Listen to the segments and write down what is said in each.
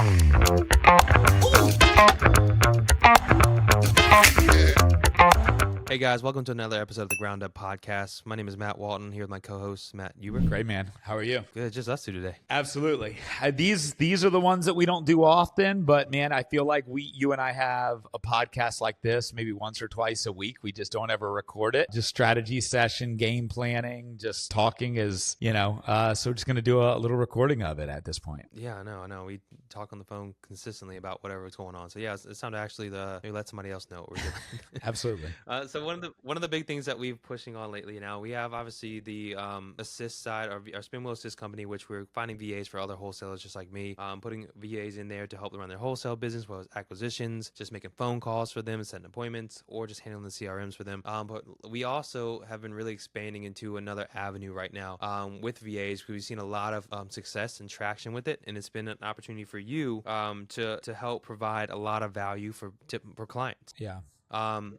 Hey guys, welcome to another episode of the Ground Up Podcast. My name is Matt Walton, here with my co-host Matt Huber. Great, man. How are you? Good, just us two today. Absolutely. These are the ones that we don't do often, but man, I feel like you and I have a podcast like this maybe once or twice a week. We just don't ever record it. Just strategy session, game planning, just talking so we're just going to do a little recording of it at this point. Yeah, I know. We talk on the phone consistently about whatever's going on. So yeah, it's time to actually maybe let somebody else know what we're doing. Absolutely. So one of the big things that we've pushing on lately now, we have obviously the assist side, our Spinwheel Assist company, which we're finding VAs for other wholesalers just like me, putting VAs in there to help them run their wholesale business, as well as acquisitions, just making phone calls for them and setting appointments, or just handling the CRMs for them. But we also have been really expanding into another avenue right now with VAs. We've seen a lot of success and traction with it, and it's been an opportunity for you to help provide a lot of value for clients. Yeah.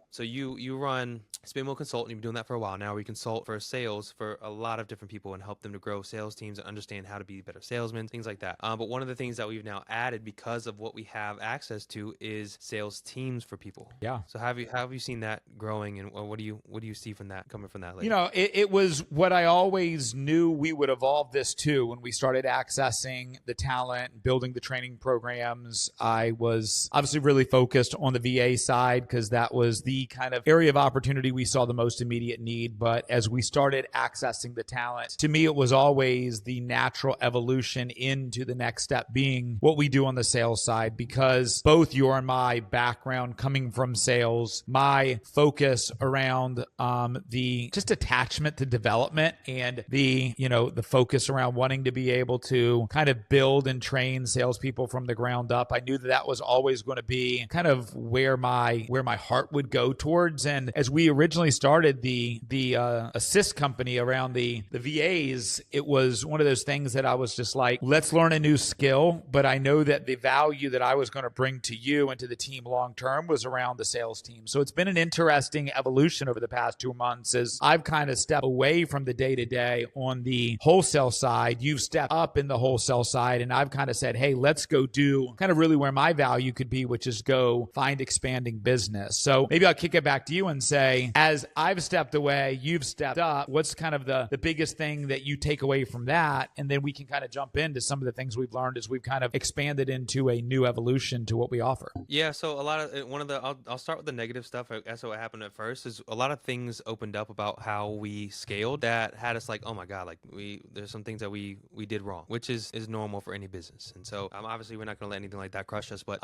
So you run Spinwheel Consultant. You've been doing that for a while now, where you consult for sales for a lot of different people and help them to grow sales teams and understand how to be better salesmen, things like that. But one of the things that we've now added because of what we have access to is sales teams for people. Yeah. So how have you seen that growing, and what do you see from that coming from that lately? It was what I always knew we would evolve this to when we started accessing the talent, building the training programs. I was obviously really focused on the VA side because that was the kind of area of opportunity we saw the most immediate need. But as we started accessing the talent, to me, it was always the natural evolution into the next step being what we do on the sales side, because both your and my background coming from sales, my focus around the just attachment to development and the focus around wanting to be able to kind of build and train salespeople from the ground up. I knew that was always going to be kind of where my heart would go towards. And as we originally started the assist company around the VAs, it was one of those things that I was just like, let's learn a new skill. But I know that the value that I was going to bring to you and to the team long term was around the sales team. So it's been an interesting evolution over the past 2 months as I've kind of stepped away from the day-to-day on the wholesale side. You've stepped up in the wholesale side, and I've kind of said, hey, let's go do kind of really where my value could be, which is go find expanding business. So maybe I'll kick it back to you and say, as I've stepped away, you've stepped up. What's kind of the biggest thing that you take away from that? And then we can kind of jump into some of the things we've learned as we've kind of expanded into a new evolution to what we offer. Yeah, so I'll start with the negative stuff. That's what happened at first. Is a lot of things opened up about how we scaled that had us like, oh my god, like there's some things that we did wrong, which is normal for any business. And so obviously we're not going to let anything like that crush us. But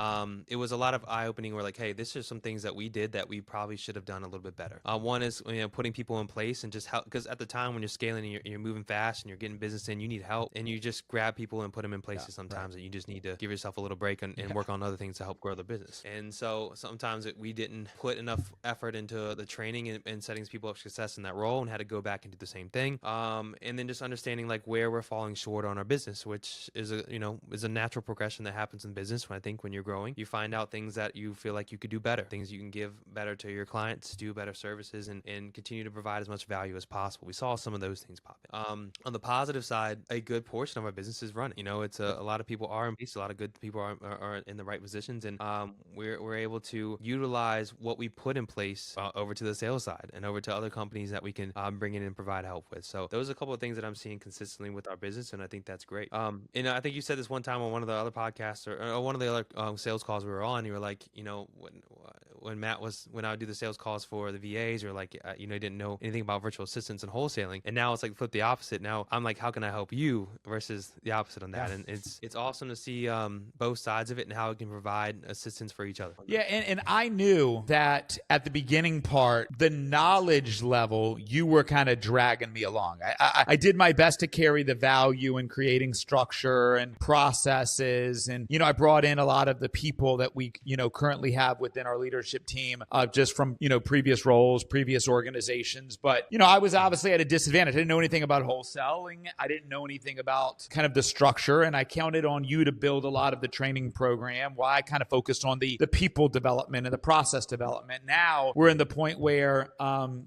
it was a lot of eye opening. We're like, hey, this is some things that we did that we probably should have done a little bit better. One is putting people in place and just help, because at the time when you're scaling and you're moving fast and you're getting business in, you need help, and you just grab people and put them in places sometimes that you just need to give yourself a little break and work on other things to help grow the business. And so sometimes we didn't put enough effort into the training and setting people up for success in that role, and had to go back and do the same thing. And then just understanding like where we're falling short on our business, which is a natural progression that happens in business. When you're growing, you find out things that you feel like you could do better, things you can give better to your clients, do better services, and continue to provide as much value as possible. We saw some of those things pop in. On the positive side, a good portion of our business is running. It's a lot of people are in place, a lot of good people are in the right positions, and we're able to utilize what we put in place over to the sales side and over to other companies that we can bring in and provide help with. So those are a couple of things that I'm seeing consistently with our business, and I think that's great. And I think you said this one time on one of the other podcasts or one of the other sales calls we were on. You were like, when I would do the sales calls for the VAs, or like, you didn't know anything about virtual assistants and wholesaling. And now it's like flip the opposite. Now I'm like, how can I help you versus the opposite on that? And it's awesome to see both sides of it and how it can provide assistance for each other. Yeah. And I knew that at the beginning part, the knowledge level, you were kind of dragging me along. I did my best to carry the value in creating structure and processes. And, I brought in a lot of the people that we, currently have within our leadership leadership team, just from, previous roles, previous organizations. But, I was obviously at a disadvantage. I didn't know anything about wholesaling. I didn't know anything about kind of the structure. And I counted on you to build a lot of the training program, while I kind of focused on the people development and the process development. Now we're in the point where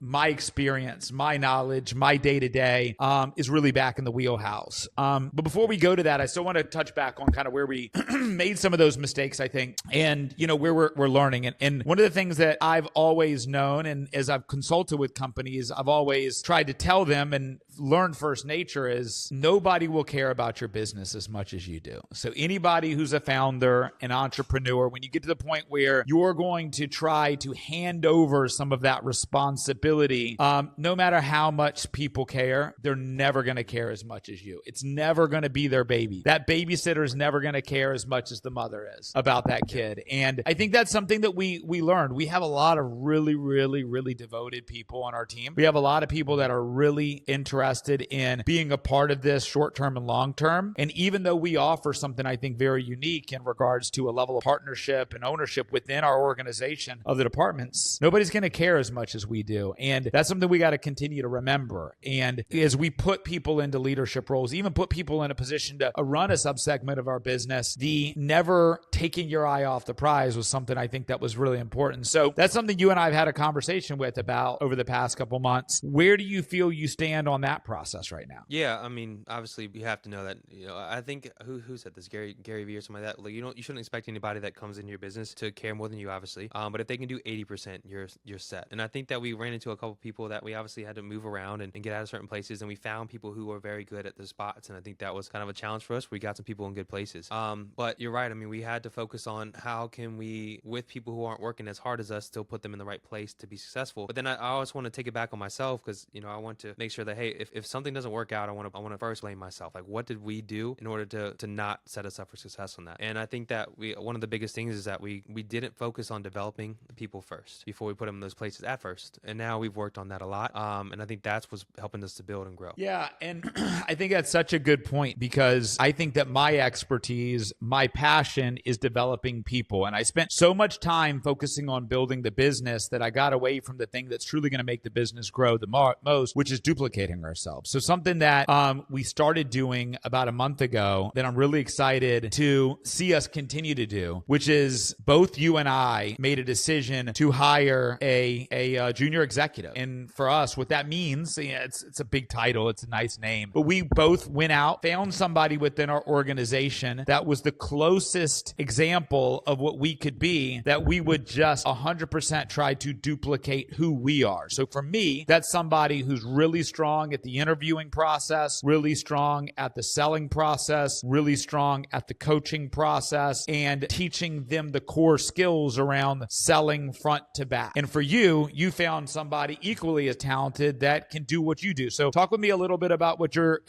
my experience, my knowledge, my day-to-day is really back in the wheelhouse. But before we go to that, I still want to touch back on kind of where we made some of those mistakes, I think, and, where we're learning. And one of the things that I've always known, and as I've consulted with companies, I've always tried to tell them and learn first nature, is nobody will care about your business as much as you do. So anybody who's a founder, an entrepreneur, when you get to the point where you're going to try to hand over some of that responsibility, no matter how much people care, they're never going to care as much as you. It's never going to be their baby. That babysitter is never going to care as much as the mother is about that kid. And I think that's something that we learned. We have a lot of really, really, really devoted people on our team. We have a lot of people that are really interested in being a part of this short-term and long-term. And even though we offer something, I think, very unique in regards to a level of partnership and ownership within our organization of the departments, nobody's going to care as much as we do. And that's something we got to continue to remember. And as we put people into leadership roles, even put people in a position to run a subsegment of our business, the never taking your eye off the prize was something I think that was really important. So that's something you and I have had a conversation with about over the past couple months. Where do you feel you stand on that process right now? Yeah, I mean, obviously, you have to know that. I think who said this, Gary Vee or something like that. Like, you shouldn't expect anybody that comes into your business to care more than you, obviously. But if they can do 80%, you're set. And I think that we ran into a couple people that we obviously had to move around and get out of certain places, and we found people who were very good at the spots. And I think that was kind of a challenge for us. We got some people in good places. But you're right. I mean, we had to focus on how can we, with people who aren't working as hard as us, still put them in the right place to be successful. But then I always want to take it back on myself, because I want to make sure that, hey, if something doesn't work out, I want to first blame myself. Like, what did we do in order to not set us up for success on that? And I think that one of the biggest things is that we didn't focus on developing the people first before we put them in those places at first. And now we've worked on that a lot. And I think that's what's helping us to build and grow. Yeah. And I think that's such a good point, because I think that my expertise, my passion is developing people. And I spent so much time focusing on building the business that I got away from the thing that's truly going to make the business grow the most, which is duplicating ourselves. So something that we started doing about a month ago that I'm really excited to see us continue to do, which is both you and I made a decision to hire a junior executive. And for us, what that means, it's a big title, it's a nice name, but we both went out, found somebody within our organization that was the closest example of what we could be, that we would just 100% try to duplicate who we are. So for me, that's somebody who's really strong at the interviewing process, really strong at the selling process, really strong at the coaching process, and teaching them the core skills around selling front to back. And for you found somebody equally as talented that can do what you do. So talk with me a little bit about what your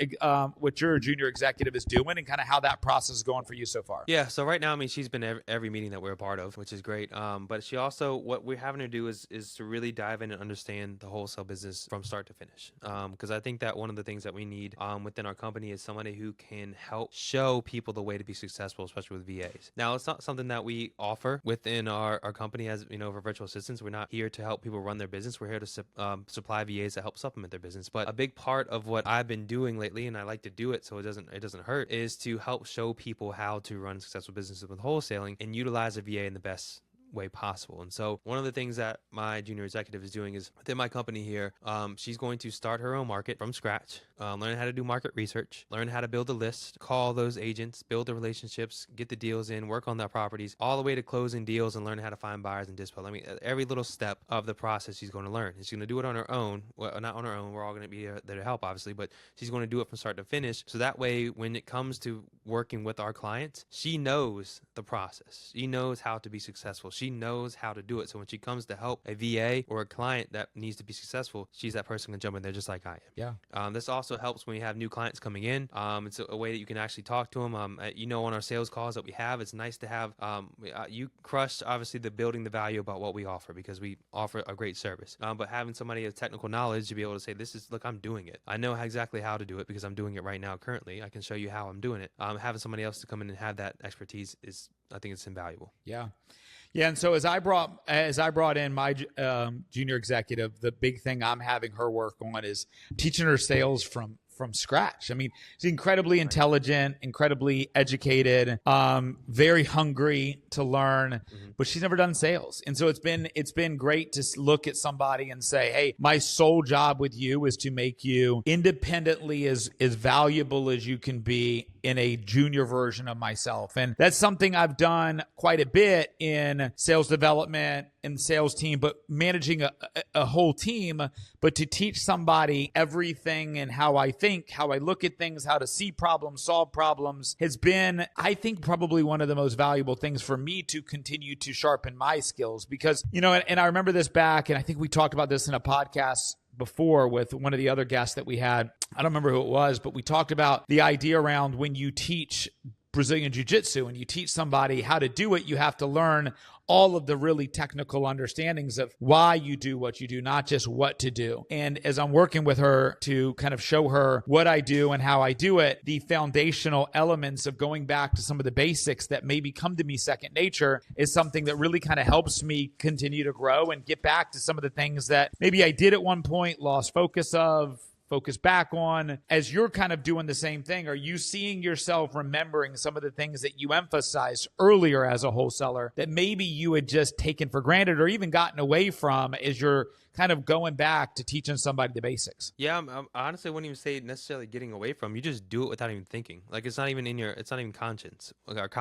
junior executive is doing and kind of how that process is going for you so far. Yeah, so right now, I mean, she's been every meeting that we're a part of, which is great. But she also, what we're having her do is to really dive in and understand the wholesale business from start to finish. Because I think that one of the things that we need within our company is somebody who can help show people the way to be successful, especially with VAs. Now, it's not something that we offer within our company as, for virtual assistants. We're not here to help people run their business. We're here to supply VAs that help supplement their business. But a big part of what I've been doing lately, and I like to do it so it doesn't hurt, is to help show people how to run successful businesses with wholesaling and utilize a VA in the best way possible. And so one of the things that my junior executive is doing is within my company here, she's going to start her own market from scratch, learn how to do market research, learn how to build a list, call those agents, build the relationships, get the deals in, work on their properties, all the way to closing deals and learn how to find buyers and dispatch. I mean, every little step of the process she's going to learn. She's going to do it on her own. Well, not on her own. We're all going to be there to help, obviously, but she's going to do it from start to finish. So that way, when it comes to working with our clients, she knows the process. She knows how to be successful. She knows how to do it. So when she comes to help a VA or a client that needs to be successful, she's that person who can jump in there just like I am. Yeah. This also helps when you have new clients coming in. It's a way that you can actually talk to them. On our sales calls that we have, it's nice to have, you crushed obviously the building the value about what we offer, because we offer a great service. But having somebody with technical knowledge to be able to say, look, I'm doing it. I know exactly how to do it because I'm doing it right now currently. I can show you how I'm doing it. Having somebody else to come in and have that expertise is I think it's invaluable. Yeah. Yeah, and so as I brought in my junior executive, the big thing I'm having her work on is teaching her sales from scratch. I mean, she's incredibly intelligent, incredibly educated, very hungry to learn, but she's never done sales. And so it's been great to look at somebody and say, hey, my sole job with you is to make you independently as valuable as you can be in a junior version of myself. And that's something I've done quite a bit in sales development and sales team, but managing a whole team. But to teach somebody everything and how I think, how I look at things, how to see problems, solve problems has been, I think, probably one of the most valuable things for me to continue to sharpen my skills. Because, and I remember this back, and I think we talked about this in a podcast before with one of the other guests that we had. I don't remember who it was, but we talked about the idea around when you teach Brazilian Jiu-Jitsu and you teach somebody how to do it, you have to learn all of the really technical understandings of why you do what you do, not just what to do. And as I'm working with her to kind of show her what I do and how I do it, the foundational elements of going back to some of the basics that maybe come to me second nature is something that really kind of helps me continue to grow and get back to some of the things that maybe I did at one point, lost focus back on. As you're kind of doing the same thing, are you seeing yourself remembering some of the things that you emphasized earlier as a wholesaler that maybe you had just taken for granted or even gotten away from as you're kind of going back to teaching somebody the basics? Yeah, I honestly wouldn't even say necessarily getting away from. You just do it without even thinking. Like it's not even conscience. Like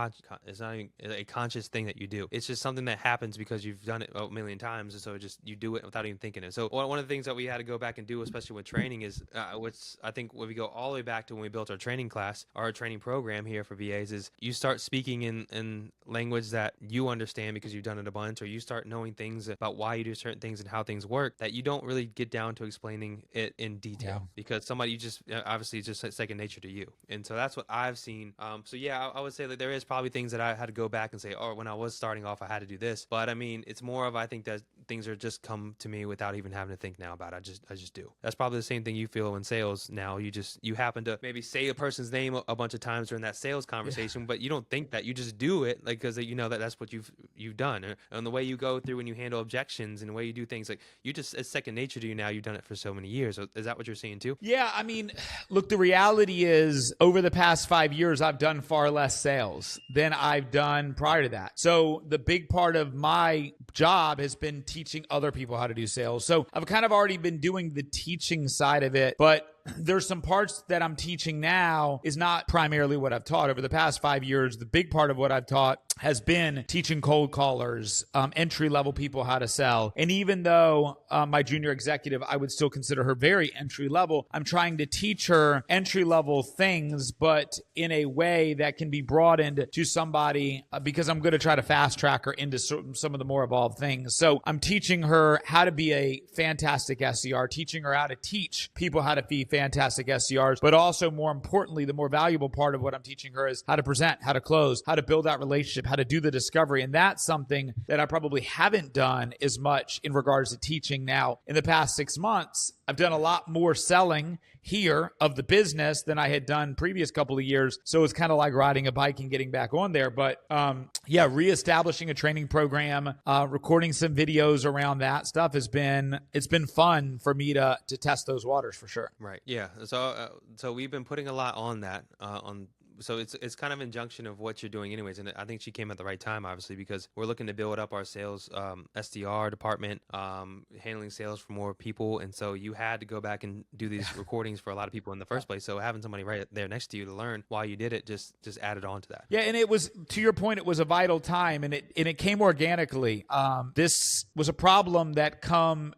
it's not even a conscious thing that you do. It's just something that happens because you've done it a million times, and so you do it without even thinking it. So one of the things that we had to go back and do, especially with training, is which I think when we go all the way back to when we built our training class, our training program here for VAs, is you start speaking in language that you understand because you've done it a bunch, or you start knowing things about why you do certain things and how things work that you don't really get down to explaining it in detail because somebody obviously it's just second nature to you. And so that's what I've seen. So yeah, I would say that there is probably things that I had to go back and say, oh, when I was starting off, I had to do this. But I mean, it's more of, I think that things are just come to me without even having to think now about it. I just do. That's probably the same thing you feel in sales now. You happen to maybe say a person's name a bunch of times during that sales conversation, but you don't think that. You just do it like because you know that's what you've done. And the way you go through and you handle objections and the way you do things, like it's second nature to you now. You've done it for so many years. So is that what you're saying too? Yeah, I mean, look, the reality is over the past 5 years, I've done far less sales than I've done prior to that. So the big part of my job has been teaching other people how to do sales. So I've kind of already been doing the teaching side of it, but there's some parts that I'm teaching now is not primarily what I've taught. Over the past 5 years, the big part of what I've taught has been teaching cold callers, entry-level people how to sell. And even though my junior executive, I would still consider her very entry-level, I'm trying to teach her entry-level things, but in a way that can be broadened to somebody because I'm going to try to fast-track her into some of the more evolved things. So I'm teaching her how to be a fantastic SDR, teaching her how to teach people how to be fantastic SDRs, but also more importantly, the more valuable part of what I'm teaching her is how to present, how to close, how to build that relationship, how to do the discovery. And that's something that I probably haven't done as much in regards to teaching now. In the past 6 months, I've done a lot more selling here of the business than I had done previous couple of years. So it's kind of like riding a bike and getting back on there. But reestablishing a training program, recording some videos around that stuff it's been fun for me to test those waters for sure. Right. Yeah. So we've been putting a lot on that, so it's kind of an injunction of what you're doing anyways. And I think she came at the right time, obviously, because we're looking to build up our sales SDR department, handling sales for more people. And so you had to go back and do these recordings for a lot of people in the first place. So having somebody right there next to you to learn why you did it just added on to that. Yeah. And it was, to your point, it was a vital time and it came organically. This was a problem that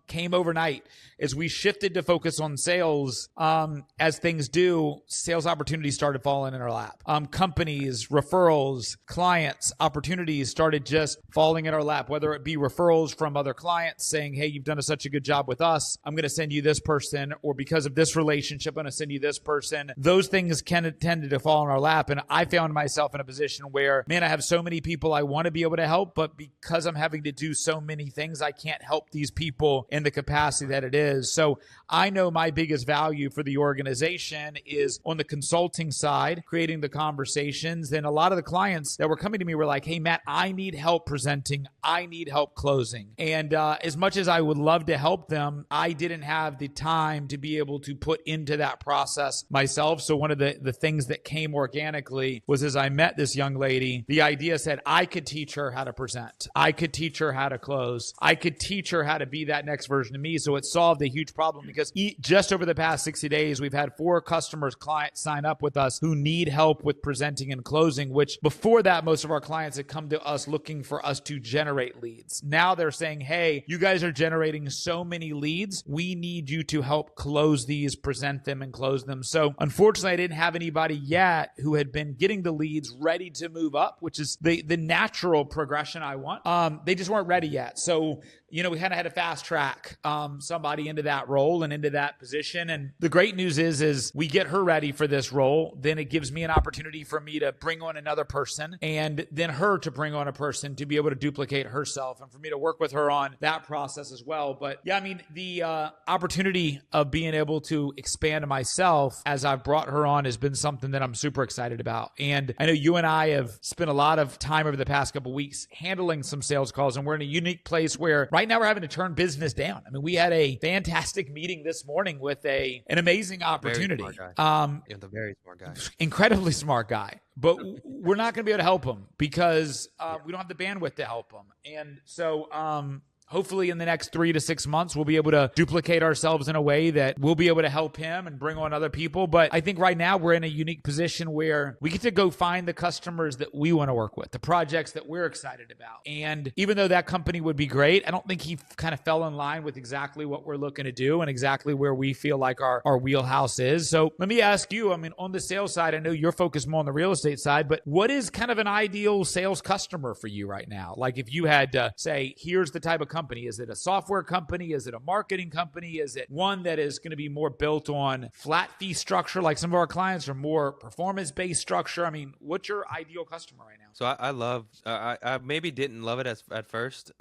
came overnight as we shifted to focus on sales. As things do, sales opportunities started falling in our lap. Companies, referrals, clients, opportunities started just falling in our lap, whether it be referrals from other clients saying, hey, you've done such a good job with us, I'm going to send you this person, or because of this relationship, I'm going to send you this person. Those things tended to fall in our lap. And I found myself in a position where, man, I have so many people I want to be able to help, but because I'm having to do so many things, I can't help these people in the capacity that it is. So I know my biggest value for the organization is on the consulting side, creating leading the conversations. And a lot of the clients that were coming to me were like, hey, Matt, I need help presenting. I need help closing. And as much as I would love to help them, I didn't have the time to be able to put into that process myself. So one of the things that came organically was, as I met this young lady, the idea said I could teach her how to present. I could teach her how to close. I could teach her how to be that next version of me. So it solved a huge problem, because just over the past 60 days, we've had 4 customers, clients sign up with us who need help with presenting and closing, which before that, most of our clients had come to us looking for us to generate leads. Now they're saying, hey, you guys are generating so many leads. We need you to help close these, present them, and close them. So unfortunately, I didn't have anybody yet who had been getting the leads ready to move up, which is the natural progression I want. They just weren't ready yet. So, we kind of had to fast track somebody into that role and into that position. And the great news is we get her ready for this role. Then it gives me an opportunity for me to bring on another person, and then her to bring on a person to be able to duplicate herself, and for me to work with her on that process as well. But yeah, the opportunity of being able to expand myself as I've brought her on has been something that I'm super excited about. And I know you and I have spent a lot of time over the past couple of weeks handling some sales calls, and we're in a unique place where right now we're having to turn business down. We had a fantastic meeting this morning with an amazing opportunity. Very smart guy. The very smart guy. Incredibly smart guy. But we're not going to be able to help him because we don't have the bandwidth to help him. And so hopefully in the next 3 to 6 months, we'll be able to duplicate ourselves in a way that we'll be able to help him and bring on other people. But I think right now we're in a unique position where we get to go find the customers that we want to work with, the projects that we're excited about. And even though that company would be great, I don't think he kind of fell in line with exactly what we're looking to do and exactly where we feel like our wheelhouse is. So let me ask you, on the sales side, I know you're focused more on the real estate side, but what is kind of an ideal sales customer for you right now? Like if you had to say, here's the type of company. Is it a software company? Is it a marketing company? Is it one that is going to be more built on flat fee structure like some of our clients, or more performance-based structure? What's your ideal customer right now? So I love, I maybe didn't love it at first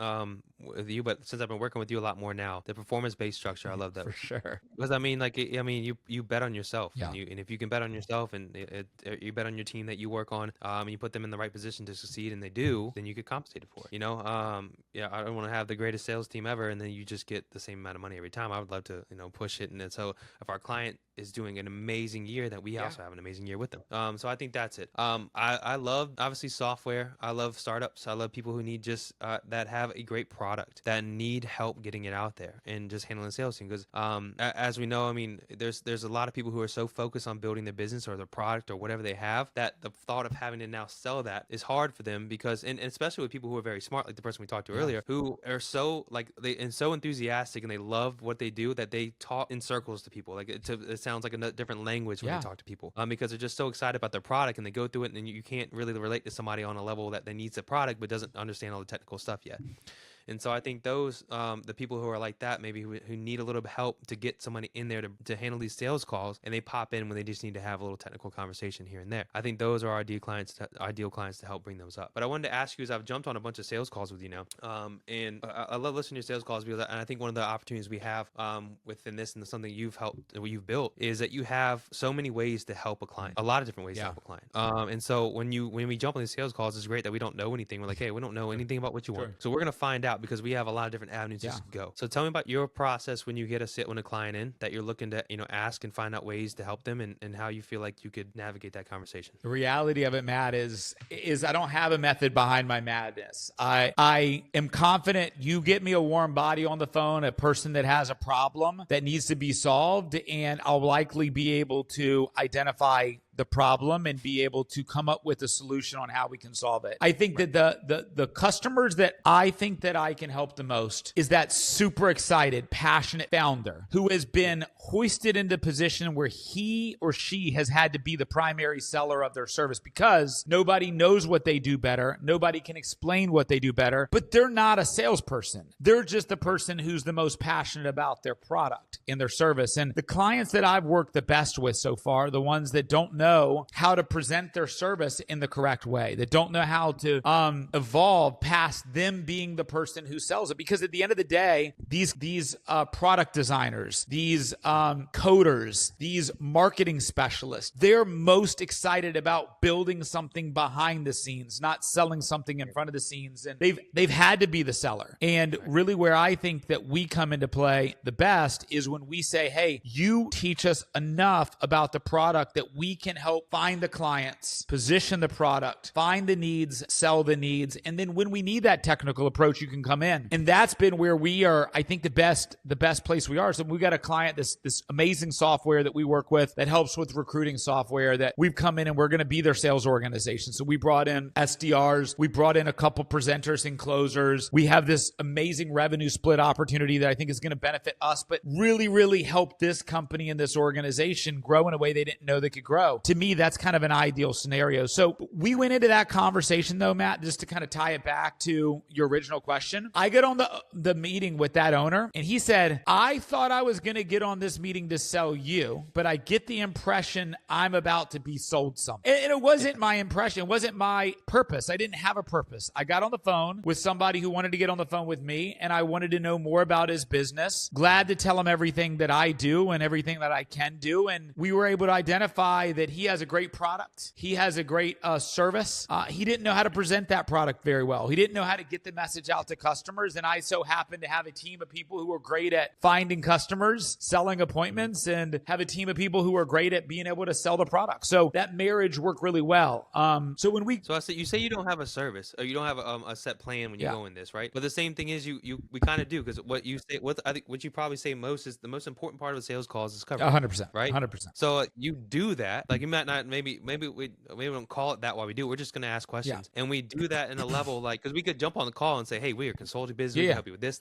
with you, but since I've been working with you a lot more now, the performance-based structure, I love that. For sure. Because you bet on yourself. Yeah. And if you can bet on yourself, and you bet on your team that you work on, and you put them in the right position to succeed, and they do, then you get compensated for it. I don't want to have the greatest sales team ever and then you just get the same amount of money every time. I would love to push it, and then so if our client is doing an amazing year, then we also have an amazing year with them. So I think that's it. I love obviously software. I love startups. I love people who need just that have a great product, that need help getting it out there and just handling the sales team. Because as we know, there's a lot of people who are so focused on building their business or their product or whatever they have, that the thought of having to now sell that is hard for them, because and especially with people who are very smart, like the person we talked to earlier, who are so so enthusiastic and they love what they do that they talk in circles to people. Like it sounds like a different language when they talk to people, because they're just so excited about their product, and they go through it, and then you can't really relate to somebody on a level that they needs the product but doesn't understand all the technical stuff yet. And so I think those, the people who are like that, maybe who need a little bit of help to get somebody in there to handle these sales calls, and they pop in when they just need to have a little technical conversation here and there. I think those are our ideal clients to help bring those up. But I wanted to ask you, as I've jumped on a bunch of sales calls with you now, and I love listening to your sales calls, because I think one of the opportunities we have within this, and something you've built, is that you have so many ways to help a client, a lot of different ways to help a client. And so when we jump on these sales calls, it's great that we don't know anything. We're like, hey, we don't know anything about what you want, so we're gonna find out, because we have a lot of different avenues to go. So tell me about your process when you get a client in that you're looking to ask and find out ways to help them, and how you feel like you could navigate that conversation. The reality of it, Matt, is I don't have a method behind my madness. I am confident you get me a warm body on the phone, a person that has a problem that needs to be solved, and I'll likely be able to identify the problem and be able to come up with a solution on how we can solve it. I think that the customers that I think that I can help the most is that super excited, passionate founder who has been hoisted into a position where he or she has had to be the primary seller of their service, because nobody knows what they do better. Nobody can explain what they do better, but they're not a salesperson. They're just the person who's the most passionate about their product and their service. And the clients that I've worked the best with so far, the ones that don't know know how to present their service in the correct way, that don't know how to evolve past them being the person who sells it. Because at the end of the day, these product designers, these coders, these marketing specialists, they're most excited about building something behind the scenes, not selling something in front of the scenes. And they've had to be the seller. And really where I think that we come into play the best is when we say, hey, you teach us enough about the product that we can help find the clients, position the product, find the needs, sell the needs. And then when we need that technical approach, you can come in. And that's been where we are, I think, the best place we are. So we got a client, this amazing software that we work with that helps with recruiting software, that we've come in and we're going to be their sales organization. So we brought in SDRs, we brought in a couple presenters and closers. We have this amazing revenue split opportunity that I think is going to benefit us, but really, really help this company and this organization grow in a way they didn't know they could grow. To me, that's kind of an ideal scenario. So we went into that conversation though, Matt, just to kind of tie it back to your original question. I get on the meeting with that owner and he said, I thought I was going to get on this meeting to sell you, but I get the impression I'm about to be sold something. And it wasn't my impression. It wasn't my purpose. I didn't have a purpose. I got on the phone with somebody who wanted to get on the phone with me and I wanted to know more about his business. Glad to tell him everything that I do and everything that I can do. And we were able to identify that he has a great product. He has a great service. He didn't know how to present that product very well. He didn't know how to get the message out to customers. And I so happened to have a team of people who were great at finding customers, selling appointments, and have a team of people who are great at being able to sell the product. So that marriage worked really well. So I say you say you don't have a service or you don't have a set plan when you go in this, right? But the same thing is we kind of do, because what you say, I think what you probably say most is the most important part of a sales call is discovery. 100%, right? 100%. So you do that. Like you might not, maybe we don't call it that while we do it. We're just going to ask questions, and we do that in a level like, because we could jump on the call and say, hey, we are consulting business. We can help you with this,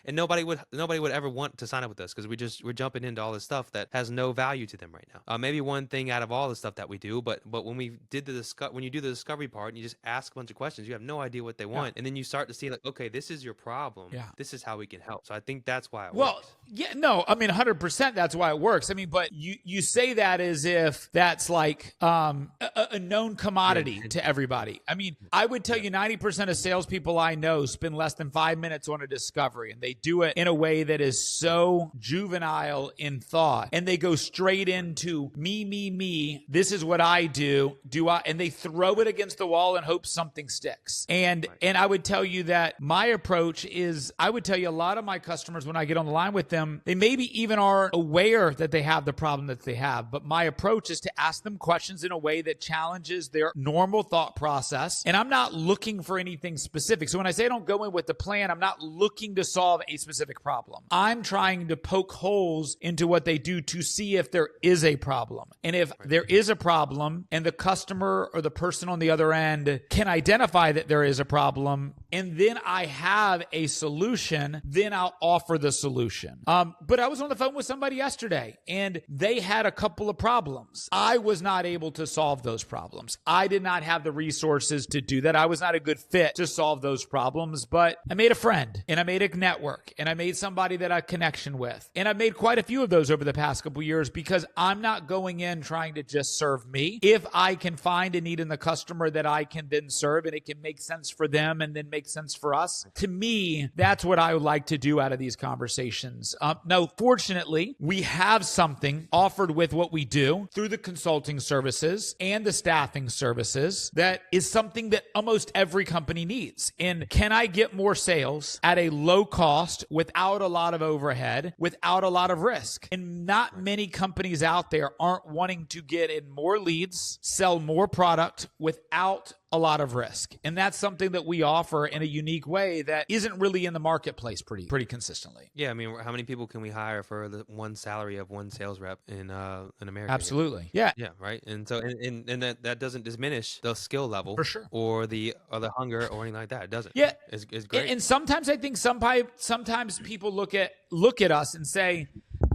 and nobody would ever want to sign up with us because we're jumping into all this stuff that has no value to them right now. Maybe one thing out of all the stuff that we do, but when we did when you do the discovery part and you just ask a bunch of questions, you have no idea what they want, and then you start to see like, okay, this is your problem. This is how we can help. So I think that's why it works. Yeah, no, I mean 100% that's why it works. I mean, but you say that as if that's like a known commodity to everybody. I mean, I would tell you 90% of salespeople I know spend less than 5 minutes on a discovery, and they do it in a way that is so juvenile in thought, and they go straight into me. This is what I do. And they throw it against the wall and hope something sticks. And I would tell you that my approach is, I would tell you a lot of my customers, when I get on the line with them, they maybe even are aware that they have the problem that they have. But my approach is to ask them questions in a way that challenges their normal thought process. And I'm not looking for anything specific. So when I say I don't go in with the plan, I'm not looking to solve a specific problem. I'm trying to poke holes into what they do to see if there is a problem. And if there is a problem and the customer or the person on the other end can identify that there is a problem, and then I have a solution, then I'll offer the solution. But I was on the phone with somebody yesterday and they had a couple of problems. I was not able to solve those problems. I did not have the resources to do that. I was not a good fit to solve those problems, but I made a friend and I made a network and I made somebody that I had connection with. And I've made quite a few of those over the past couple of years, because I'm not going in trying to just serve me. If I can find a need in the customer that I can then serve and it can make sense for them and then make sense for us, to me, that's what I would like to do out of these conversations. Now, fortunately, we have something offered with what we do through the consulting services and the staffing services that is something that almost every company needs. And can I get more sales at a low cost without a lot of overhead, without a lot of risk? And not many companies out there aren't wanting to get in more leads, sell more product without a lot of risk. And that's something that we offer in a unique way that isn't really in the marketplace pretty consistently. Yeah, I mean, how many people can we hire for the one salary of one sales rep in America? Absolutely. Yeah. Yeah, right. And so and that doesn't diminish the skill level for sure, or the hunger or anything like that. It doesn't. Yeah. It's great. And sometimes I think sometimes people look at us and say,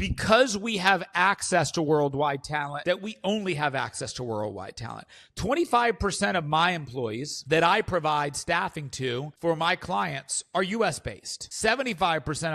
because we have access to worldwide talent, that we only have access to worldwide talent. 25% of my employees that I provide staffing to for my clients are US based. 75%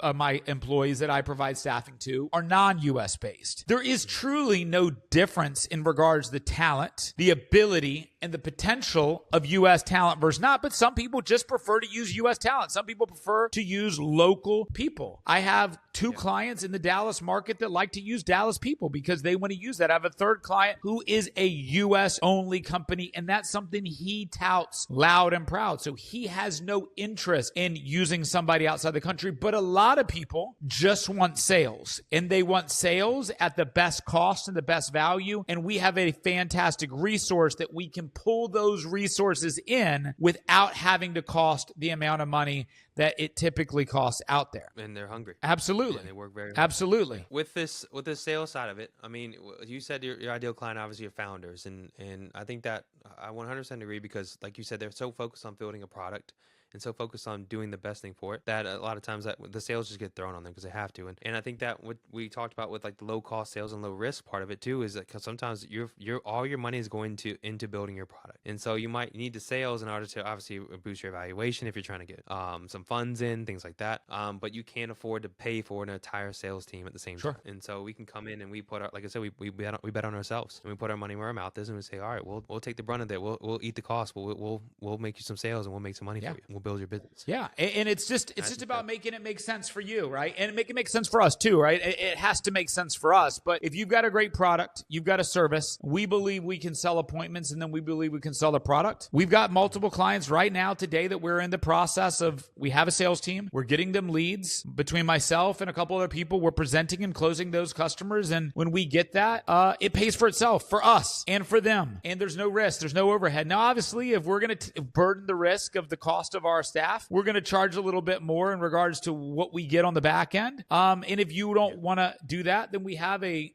of my employees that I provide staffing to are non-US based. There is truly no difference in regards to the talent, the ability, and the potential of U.S. talent versus not, but some people just prefer to use U.S. talent. Some people prefer to use local people. I have two clients in the Dallas market that like to use Dallas people because they want to use that. I have a third client who is a U.S. only company, and that's something he touts loud and proud. So he has no interest in using somebody outside the country, but a lot of people just want sales, and they want sales at the best cost and the best value, and we have a fantastic resource that we can pull those resources in without having to cost the amount of money that it typically costs out there. And they're hungry. Absolutely. And they work very hard. Absolutely. With this sales side of it, I mean, you said your ideal client obviously are founders, and I think that I 100% agree because, like you said, they're so focused on building a product and so focused on doing the best thing for it that a lot of times that the sales just get thrown on them because they have to. And I think that what we talked about with like the low cost sales and low risk part of it too is that because sometimes your all your money is going into building your product, and so you might need the sales in order to obviously boost your evaluation if you're trying to get some funds in, things like that. But you can't afford to pay for an entire sales team at the same time. And so we can come in and we put our, like I said, we bet on ourselves, and we put our money where our mouth is, and we say, all right, we'll take the brunt of it. We'll eat the cost. We'll make you some sales, and we'll make some money for you. We'll build your business. Yeah, and it's just about making it make sense for you, right? And make it make sense for us too, right? It has to make sense for us. But if you've got a great product, you've got a service, we believe we can sell appointments, and then we believe we can sell the product. We've got multiple clients right now today that we're in the process of. We have a sales team. We're getting them leads. Between myself and a couple other people, we're presenting and closing those customers. And when we get that, it pays for itself for us and for them. And there's no risk. There's no overhead. Now, obviously, if we're going to burden the risk of the cost of our staff, we're going to charge a little bit more in regards to what we get on the back end. And if you don't want to do that, then we have a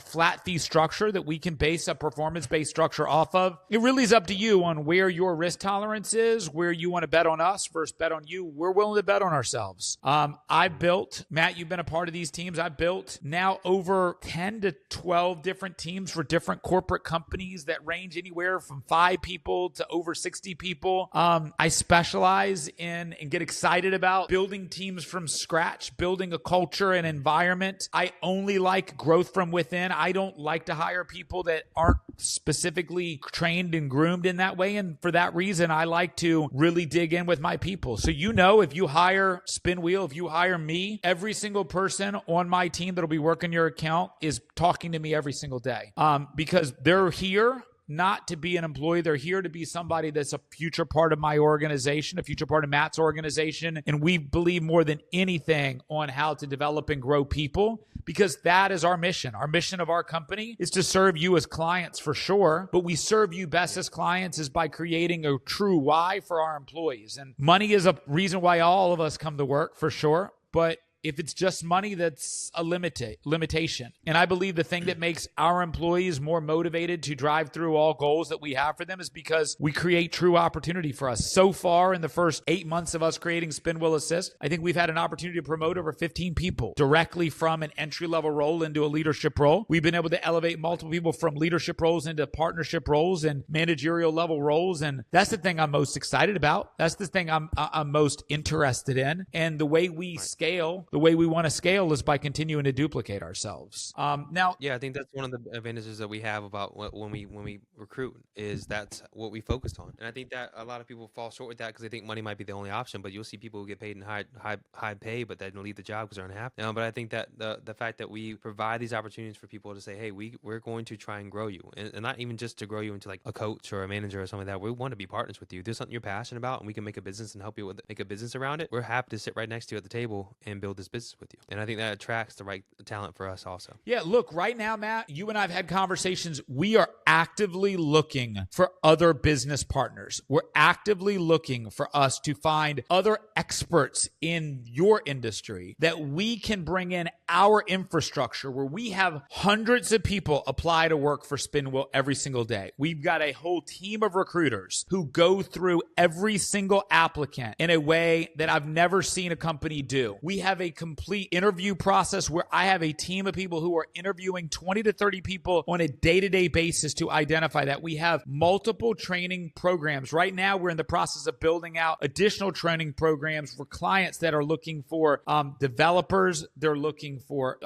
flat fee structure that we can base a performance-based structure off of. It really is up to you on where your risk tolerance is, where you want to bet on us versus bet on you. We're willing to bet on ourselves. I've built, Matt, you've been a part of these teams. I've built now over 10 to 12 different teams for different corporate companies that range anywhere from 5 people to over 60 people. I specialize in and get excited about building teams from scratch, building a culture and environment. I only like growth from within. I don't like to hire people that aren't specifically trained and groomed in that way. And for that reason, I like to really dig in with my people. So, if you hire Spinwheel, if you hire me, every single person on my team that'll be working your account is talking to me every single day because they're here not to be an employee. They're here to be somebody that's a future part of my organization, a future part of Matt's organization. And we believe more than anything on how to develop and grow people because that is our mission. Our mission of our company is to serve you as clients for sure, but we serve you best as clients is by creating a true why for our employees. And money is a reason why all of us come to work for sure, but if it's just money, that's a limitation. And I believe the thing that makes our employees more motivated to drive through all goals that we have for them is because we create true opportunity for us. So far, in the first 8 months of us creating Spinwheel Assist, I think we've had an opportunity to promote over 15 people directly from an entry-level role into a leadership role. We've been able to elevate multiple people from leadership roles into partnership roles and managerial level roles. And that's the thing I'm most excited about. That's the thing I'm most interested in. And the way we scale, the way we want to scale is by continuing to duplicate ourselves. Now, I think that's one of the advantages that we have about when we recruit is that's what we focused on. And I think that a lot of people fall short with that because they think money might be the only option. But you'll see people who get paid in high pay, but then leave the job because they're unhappy. But I think that the fact that we provide these opportunities for people to say, hey, we're going to try and grow you, and not even just to grow you into like a coach or a manager or something like that. We want to be partners with you. There's something you're passionate about, and we can make a business and help you make a business around it. We're happy to sit right next to you at the table and build this business with you. And I think that attracts the right talent for us also. Yeah, look, right now, Matt, you and I have had conversations. We are actively looking for other business partners. We're actively looking for us to find other experts in your industry that we can bring in our infrastructure where we have hundreds of people apply to work for Spinwheel every single day. We've got a whole team of recruiters who go through every single applicant in a way that I've never seen a company do. We have a a complete interview process where I have a team of people who are interviewing 20 to 30 people on a day-to-day basis to identify that. We have multiple training programs. Right now, we're in the process of building out additional training programs for clients that are looking for developers. They're looking for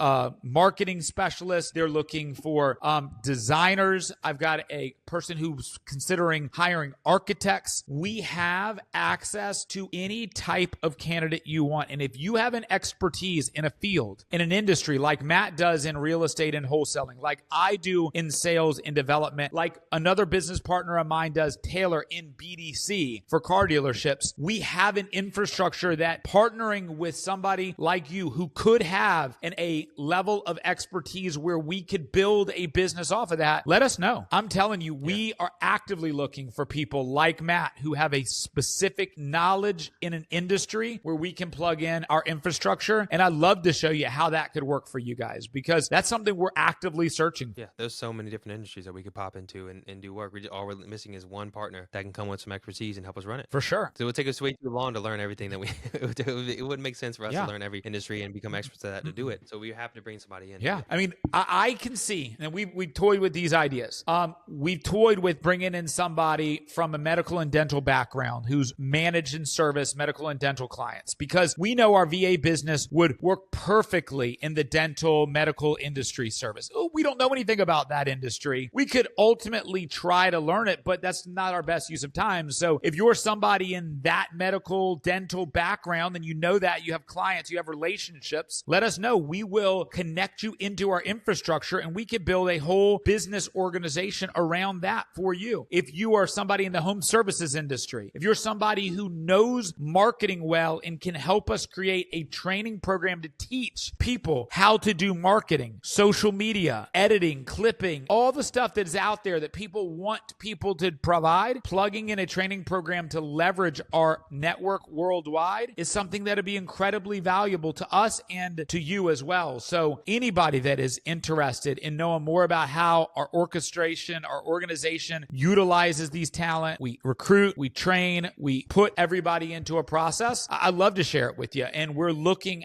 marketing specialists. They're looking for designers. I've got a person who's considering hiring architects. We have access to any type of candidate you want. And if you have an expertise in a field, in an industry like Matt does in real estate and wholesaling, like I do in sales and development, like another business partner of mine does, Taylor, in BDC for car dealerships, we have an infrastructure that partnering with somebody like you who could have a level of expertise where we could build a business off of that, let us know. I'm telling you, we are actively looking for people like Matt who have a specific knowledge in an industry where we can plug in our infrastructure. And I'd love to show you how that could work for you guys, because that's something we're actively searching for. Yeah, there's so many different industries that we could pop into and do work. All we're missing is one partner that can come with some expertise and help us run it. For sure. So it would take us way too long to learn everything that we it wouldn't make sense for us to learn every industry and become experts at that to do it. So we have to bring somebody in. Yeah. I mean, I can see, and we toyed with these ideas. We've toyed with bringing in somebody from a medical and dental background who's managed and serviced medical and dental clients, because we know our VA business would work perfectly in the dental medical industry service. Oh, we don't know anything about that industry. We could ultimately try to learn it, but that's not our best use of time. So if you're somebody in that medical dental background and you know that, you have clients, you have relationships, let us know. We will connect you into our infrastructure and we could build a whole business organization around that for you. If you are somebody in the home services industry, if you're somebody who knows marketing well and can help us create a training program to teach people how to do marketing, social media, editing, clipping, all the stuff that is out there that people want people to provide, plugging in a training program to leverage our network worldwide is something that would be incredibly valuable to us and to you as well. So anybody that is interested in knowing more about how our orchestration, our organization utilizes these talent, we recruit, we train, we put everybody into a process, I'd love to share it with you. And we're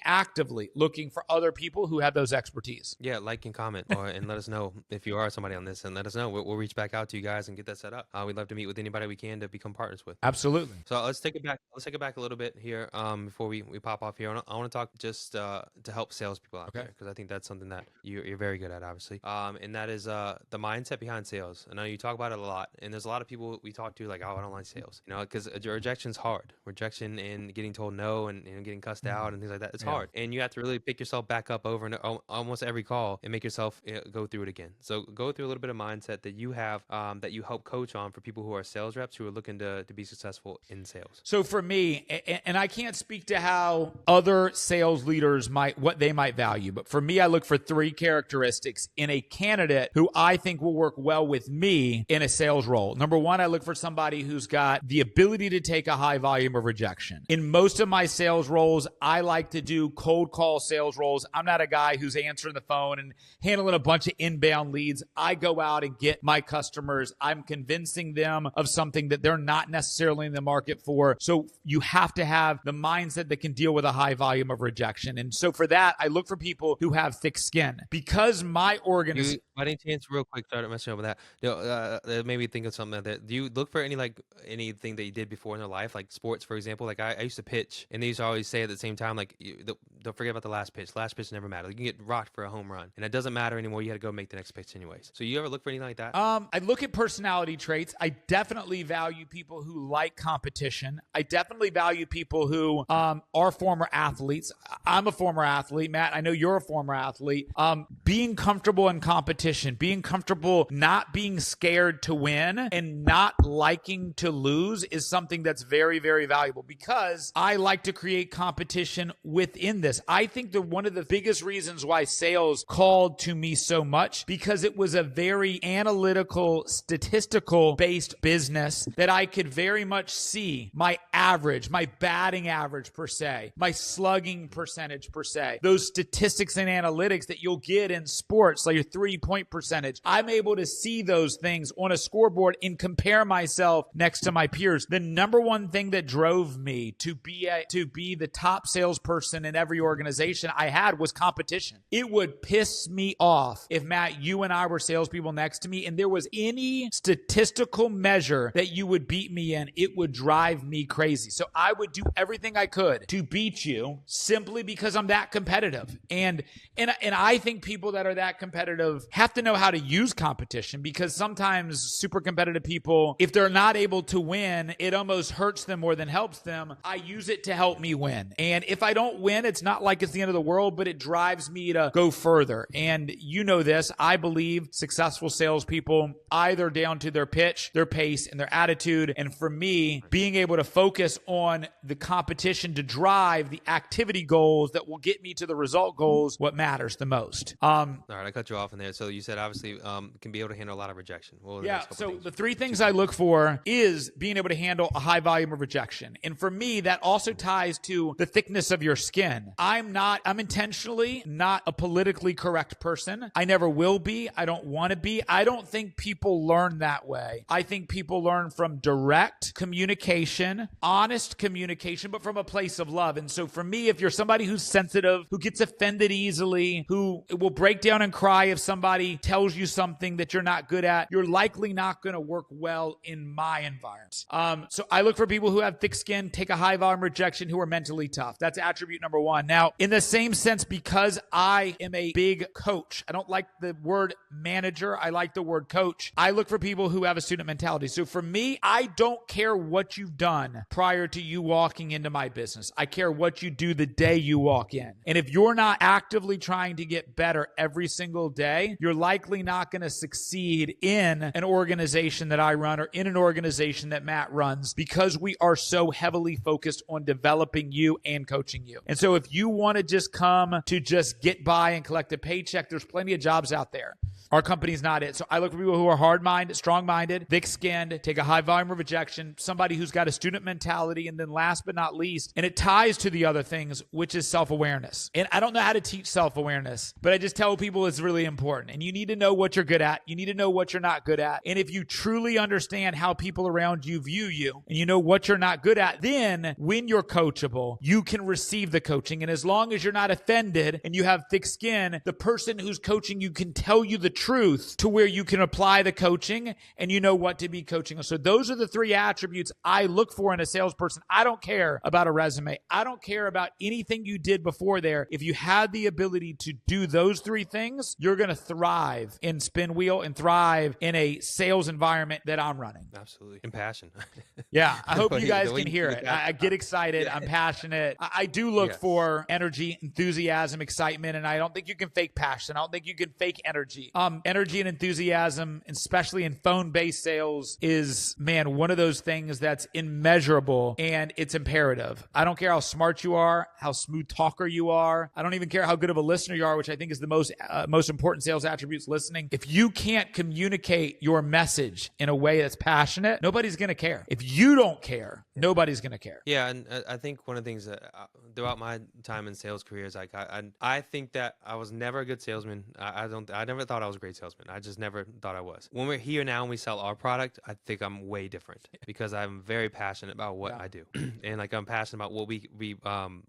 actively looking for other people who have those expertise. Yeah, like and comment and let us know if you are somebody on this, and let us know. We'll reach back out to you guys and get that set up. We'd love to meet with anybody we can to become partners with. Absolutely. So let's take it back. Let's take it back a little bit here before we pop off here. I want to talk just to help salespeople out there, because I think that's something that you're very good at, obviously. And that is the mindset behind sales. I know you talk about it a lot, and there's a lot of people we talk to like, oh, I don't like sales, because rejection's hard. Rejection and getting told no and getting cussed out and things like that, it's hard. And you have to really pick yourself back up over and almost every call and make yourself go through it again. So go through a little bit of mindset that you have that you help coach on for people who are sales reps who are looking to be successful in sales. So for me, and I can't speak to how other sales leaders what they might value, but for me, I look for 3 characteristics in a candidate who I think will work well with me in a sales role. Number 1, I look for somebody who's got the ability to take a high volume of rejection. In most of my sales roles, I like to do cold call sales roles. I'm not a guy who's answering the phone and handling a bunch of inbound leads. I go out and get my customers. I'm convincing them of something that they're not necessarily in the market for. So you have to have the mindset that can deal with a high volume of rejection. And so for that, I look for people who have thick skin, because my organization. By any chance, real quick, sorry to mess you up with that. That made me think of something that. Do you look for anything that you did before in their life, like sports, for example? Like I used to pitch, and they used to always say at the same time, like, don't forget about the last pitch. Last pitch never matters. You can get rocked for a home run, and it doesn't matter anymore. You got to go make the next pitch anyways. So you ever look for anything like that? I look at personality traits. I definitely value people who like competition. I definitely value people who are former athletes. I'm a former athlete. Matt, I know you're a former athlete. Being comfortable in competition, being comfortable not being scared to win and not liking to lose is something that's very, very valuable, because I like to create competition within this. I think that one of the biggest reasons why sales called to me so much, because it was a very analytical, statistical based business that I could very much see my average, my batting average per se, my slugging percentage per se, those statistics and analytics that you'll get in sports, like your 3-point percentage. I'm able to see those things on a scoreboard and compare myself next to my peers. The number one thing that drove me to be the top salesperson in every every organization I had was competition. It would piss me off if, Matt, you and I were salespeople next to me and there was any statistical measure that you would beat me in. It would drive me crazy. So I would do everything I could to beat you simply because I'm that competitive. And I think people that are that competitive have to know how to use competition, because sometimes super competitive people, if they're not able to win, it almost hurts them more than helps them. I use it to help me win. And if I don't win, it's not like it's the end of the world, but it drives me to go further. And you know this, I believe successful salespeople either down to their pitch, their pace, and their attitude. And for me, being able to focus on the competition to drive the activity goals that will get me to the result goals, what matters the most. All right, I cut you off in there. So you said obviously can be able to handle a lot of rejection. Yeah, so the three things I look for is being able to handle a high volume of rejection. And for me, that also ties to the thickness of your skin. I'm intentionally not a politically correct person. I never will be. I don't want to be. I don't think people learn that way. I think people learn from direct communication, honest communication, but from a place of love. And so for me, if you're somebody who's sensitive, who gets offended easily, who will break down and cry if somebody tells you something that you're not good at, you're likely not going to work well in my environment. So I look for people who have thick skin, take a high volume rejection, who are mentally tough. That's attribute number one. Now, in the same sense, because I am a big coach, I don't like the word manager. I like the word coach. I look for people who have a student mentality. So for me, I don't care what you've done prior to you walking into my business. I care what you do the day you walk in. And if you're not actively trying to get better every single day, you're likely not going to succeed in an organization that I run or in an organization that Matt runs, because we are so heavily focused on developing you and coaching you. And so if you want to just come to just get by and collect a paycheck, there's plenty of jobs out there. Our company's not it. So I look for people who are hard-minded, strong-minded, thick-skinned, take a high volume of rejection, somebody who's got a student mentality, and then last but not least, and it ties to the other things, which is self-awareness. And I don't know how to teach self-awareness, but I just tell people it's really important. And you need to know what you're good at. You need to know what you're not good at. And if you truly understand how people around you view you, and you know what you're not good at, then when you're coachable, you can receive the coaching. And as long as you're not offended and you have thick skin, the person who's coaching you can tell you the truth to where you can apply the coaching and you know what to be coaching. So those are the three attributes I look for in a salesperson. I don't care about a resume. I don't care about anything you did before there. If you had the ability to do those three things, you're going to thrive in Spinwheel and thrive in a sales environment that I'm running. Absolutely. And passion. Yeah. I hope you guys can hear it. I get excited. Yeah. I'm passionate. I do look for energy, enthusiasm, excitement, and I don't think you can fake passion. I don't think you can fake energy. Energy and enthusiasm, especially in phone-based sales, is, man, one of those things that's immeasurable and it's imperative. I don't care how smart you are, how smooth talker you are. I don't even care how good of a listener you are, which I think is the most important sales attributes, listening. If you can't communicate your message in a way that's passionate, nobody's going to care. If you don't care, nobody's going to care. Yeah, and I think one of the things that throughout my time in sales careers, like I think that I was never a good salesman. I never thought I was a great salesman. I just never thought I was. When we're here now and we sell our product, I think I'm way different because I'm very passionate about what I do, and like I'm passionate about what we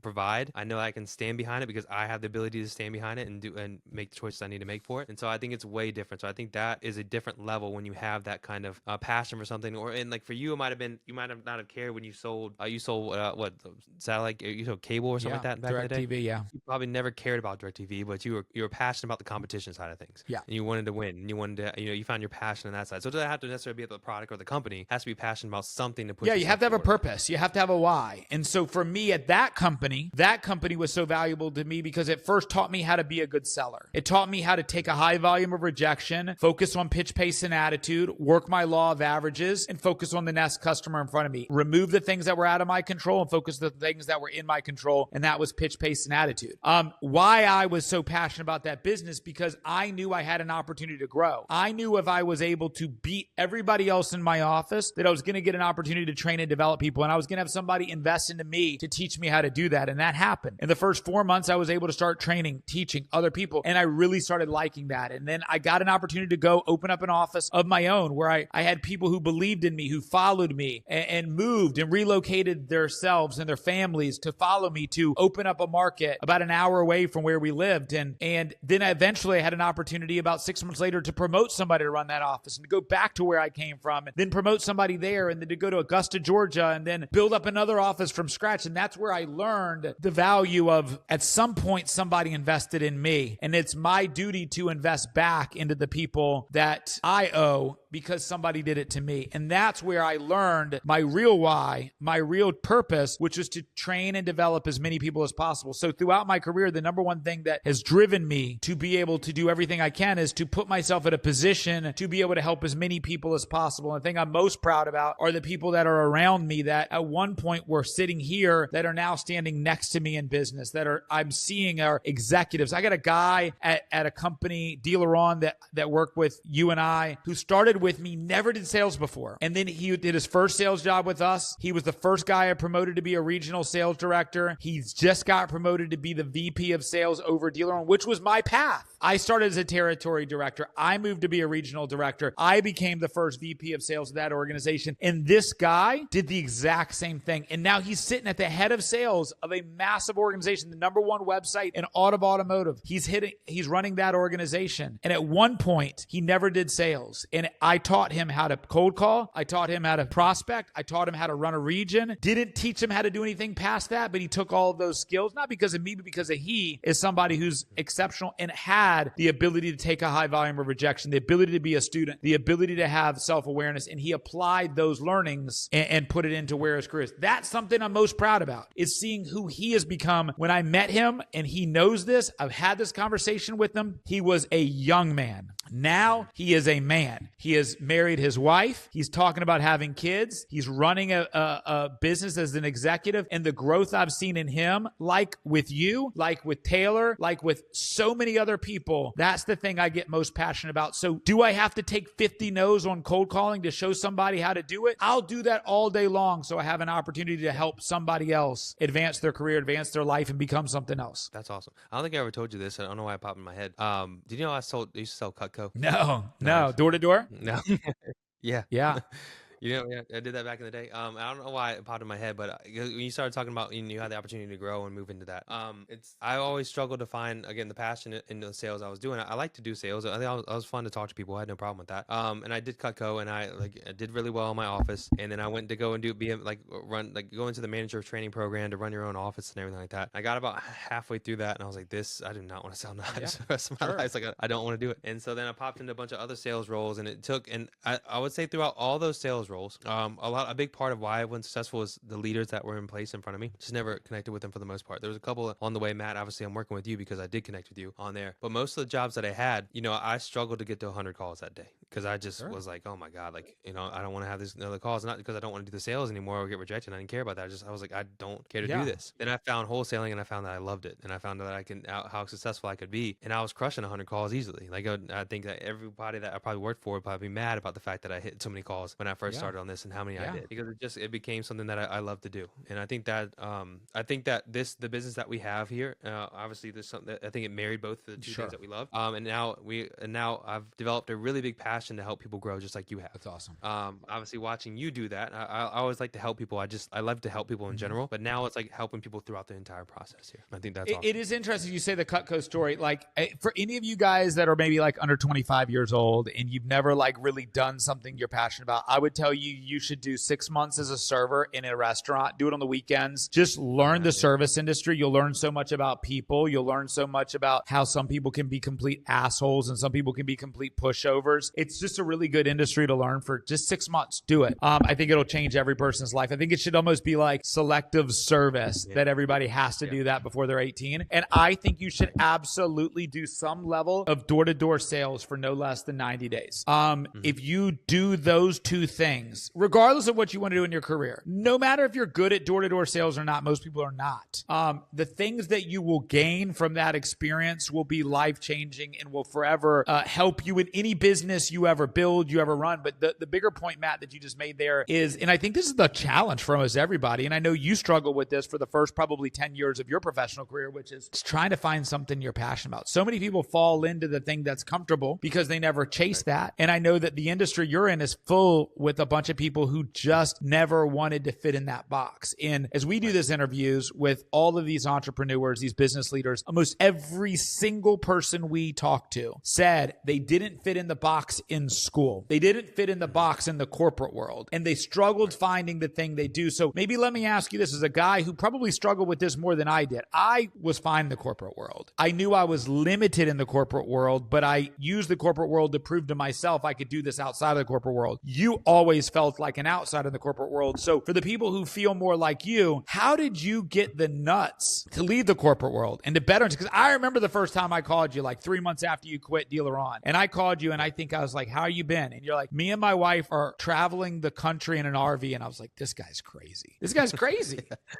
provide. I know I can stand behind it because I have the ability to stand behind it and make the choices I need to make for it. And so I think it's way different. So I think that is a different level when you have that kind of passion for something. And like for you, it might have been, you might have not have cared when you sold what, satellite, you sold cable or something like that back in the day. TV, yeah. You probably never cared about DirecTV, but you were passionate about the competition side of things. Yeah. And you wanted to win, and you wanted to, you found your passion on that side. So it doesn't have to necessarily be about the product or the company. It has to be passionate about something to push. Yeah, you have to have a purpose. You have to have a why. And so for me at that company was so valuable to me because it first taught me how to be a good seller. It taught me how to take a high volume of rejection, focus on pitch, pace, and attitude, work my law of averages, and focus on the next customer in front of me. Remove the things that were out of my control and focus the things that were in my control. And that was pitch, pace, and attitude. Why I was so passionate about that business, because I knew I had an opportunity to grow. I knew if I was able to beat everybody else in my office, that I was going to get an opportunity to train and develop people. And I was going to have somebody invest into me to teach me how to do that. And that happened. In the first 4 months, I was able to start training, teaching other people. And I really started liking that. And then I got an opportunity to go open up an office of my own where I had people who believed in me, who followed me and moved and relocated themselves and their families to follow me to open up a market about an hour away from where we lived. And then eventually I had an opportunity about 6 months later to promote somebody to run that office and to go back to where I came from and then promote somebody there and then to go to Augusta, Georgia and then build up another office from scratch. And that's where I learned the value of, at some point, somebody invested in me. And it's my duty to invest back into the people that I owe because somebody did it to me. And that's where I learned my real why, my real purpose, which is to train and develop as many people as possible. So throughout my career, the number one thing that has driven me to be able to do everything I can is to put myself in a position to be able to help as many people as possible. And the thing I'm most proud about are the people that are around me that at one point were sitting here that are now standing next to me in business, I'm seeing are executives. I got a guy at a company, Dealer On, that worked with you and I, who started with me, never did sales before. And then he did his first sales job with us. He was the first guy I promoted to be a regional sales director. He's just got promoted to be the VP of sales over Dealer On, which was my path. I started as a territory director. I moved to be a regional director. I became the first VP of sales of that organization. And this guy did the exact same thing. And now he's sitting at the head of sales of a massive organization, the number one website in all of automotive. He's running that organization. And at one point, he never did sales. And I taught him how to cold call. I taught him how to prospect. I taught him how to run a region. Didn't teach him how to do anything past that, but he took all of those skills, not because of me, but because of he is somebody who's exceptional and had the ability to take a high volume of rejection, the ability to be a student, the ability to have self-awareness. And he applied those learnings and put it into where his career is. That's something I'm most proud about, is seeing who he has become. When I met him, and he knows this, I've had this conversation with him, he was a young man. Now he is a man. He has married his wife. He's talking about having kids. He's running a business as an executive. And the growth I've seen in him, like with you, like with Taylor, like with so many other people, that's the thing I get most passionate about. So do I have to take 50 no's on cold calling to show somebody how to do it? I'll do that all day long so I have an opportunity to help somebody else advance their career, advance their life, and become something else. That's awesome. I don't think I ever told you this. I don't know why it popped in my head. Did you know I used to sell Cutco? No. Nice. Door to door? No. Yeah. Yeah. Yeah, I did that back in the day. I don't know why it popped in my head, but when you started talking about you had the opportunity to grow and move into that, I always struggled to find, again, the passion in the sales I was doing. I like to do sales. I think I was fun to talk to people. I had no problem with that. And I did Cutco, and I did really well in my office. And then I went to go and go into the manager training program to run your own office and everything like that. I got about halfway through that, and I was like, I do not want to sell knives the rest of my life. It's like I don't want to do it. And so then I popped into a bunch of other sales roles, and I would say throughout all those sales roles, a big part of why I went successful was the leaders that were in place in front of me. Just never connected with them for the most part. There was a couple on the way. Matt, obviously I'm working with you because I did connect with you on there, but most of the jobs that I had, I struggled to get to 100 calls that day because I just was like, oh my God, I don't want to have these other calls, not because I don't want to do the sales anymore or get rejected. I didn't care about that. I was like, I don't care to do this. Then I found wholesaling, and I found that I loved it, and I found that how successful I could be, and I was crushing 100 calls easily. I think that everybody that I probably worked for would probably be mad about the fact that I hit so many calls when I first started on this and how many I did, because it became something that I love to do. And I think that the business that we have here, obviously there's something that I think it married both the two things that we love. And now I've developed a really big passion to help people grow, just like you have. That's awesome. Obviously watching you do that, I always like to help people. I love to help people in general, but now it's like helping people throughout the entire process here. I think that's awesome. It is interesting you say the Cutco story. Like, for any of you guys that are maybe like under 25 years old and you've never like really done something you're passionate about, I would tell you should do 6 months as a server in a restaurant. Do it on the weekends. Just learn the service industry. You'll learn so much about people. You'll learn so much about how some people can be complete assholes and some people can be complete pushovers. It's just a really good industry to learn for just 6 months. Do it. I think it'll change every person's life. I think it should almost be like selective service, that everybody has to do that before they're 18. And I think you should absolutely do some level of door-to-door sales for no less than 90 days. If you do those two things, things, regardless of what you want to do in your career. No matter if you're good at door-to-door sales or not, most people are not. The things that you will gain from that experience will be life-changing and will forever help you in any business you ever build, you ever run. But the bigger point, Matt, that you just made there is, and I think this is the challenge for almost everybody, and I know you struggle with this for the first probably 10 years of your professional career, which is trying to find something you're passionate about. So many people fall into the thing that's comfortable because they never chase that. And I know that the industry you're in is full with a bunch of people who just never wanted to fit in that box. And as we do these interviews with all of these entrepreneurs, these business leaders, almost every single person we talked to said they didn't fit in the box in school. They didn't fit in the box in the corporate world, and they struggled finding the thing they do. So maybe let me ask you this, as a guy who probably struggled with this more than I did. I was fine in the corporate world. I knew I was limited in the corporate world, but I used the corporate world to prove to myself I could do this outside of the corporate world. You always felt like an outsider in the corporate world. So for the people who feel more like you, how did you get the nuts to leave the corporate world and to better? Because I remember the first time I called you, like 3 months after you quit Dealer On, and I called you and I think I was like, how you been? And you're like, me and my wife are traveling the country in an RV. And I was like, this guy's crazy. This guy's crazy.